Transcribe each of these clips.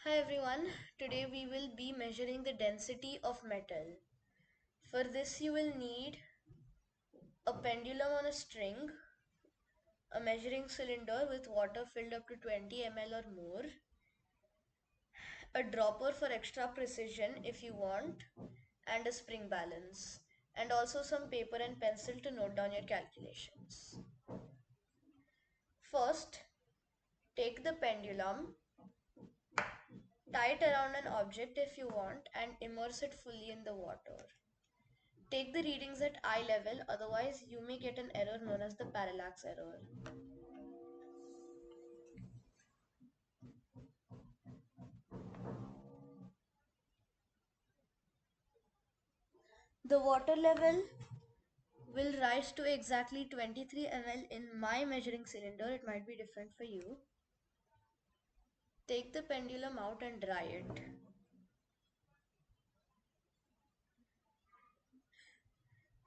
Hi everyone, today we will be measuring the density of metal. For this you will need a pendulum on a string, a measuring cylinder with water filled up to 20 ml or more, a dropper for extra precision if you want, and a spring balance, and also some paper and pencil to note down your calculations. First, take the pendulum, tie it around an object if you want, and immerse it fully in the water. Take the readings at eye level, otherwise you may get an error known as the parallax error. The water level will rise to exactly 23 ml in my measuring cylinder. It might be different for you. Take the pendulum out and dry it.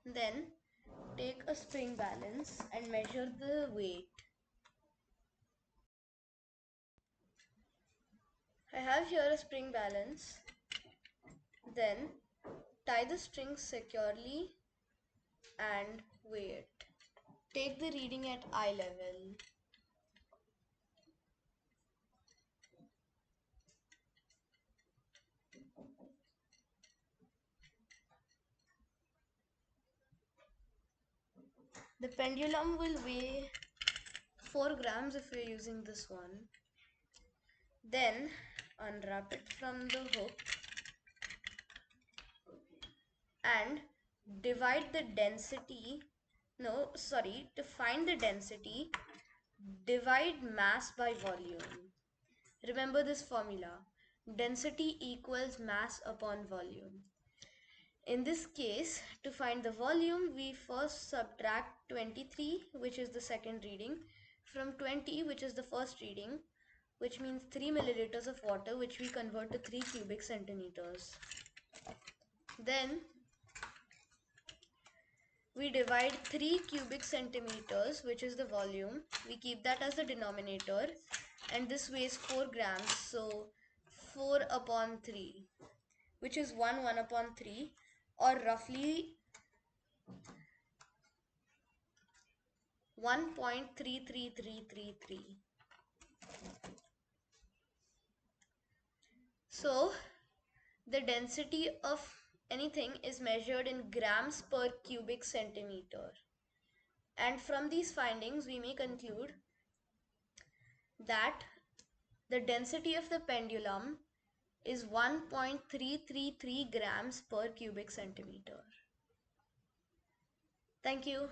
Then take a spring balance and measure the weight. I have here a spring balance. Then tie the strings securely and weigh it. Take the reading at eye level. The pendulum will weigh 4 grams if we're using this one. Then unwrap it from the hook and divide the density. No, sorry, to find the density, divide mass by volume. Remember this formula. Density equals mass upon volume. In this case, to find the volume, we first subtract 23, which is the second reading, from 20, which is the first reading, which means 3 milliliters of water, which we convert to 3 cubic centimeters. Then we divide 3 cubic centimeters, which is the volume. We keep that as the denominator, and this weighs 4 grams, so 4 upon 3, which is 1 upon 3, or roughly 1.33333. So the density of anything is measured in grams per cubic centimeter. And from these findings, we may conclude that the density of the pendulum is 1.333 grams per cubic centimeter. Thank you.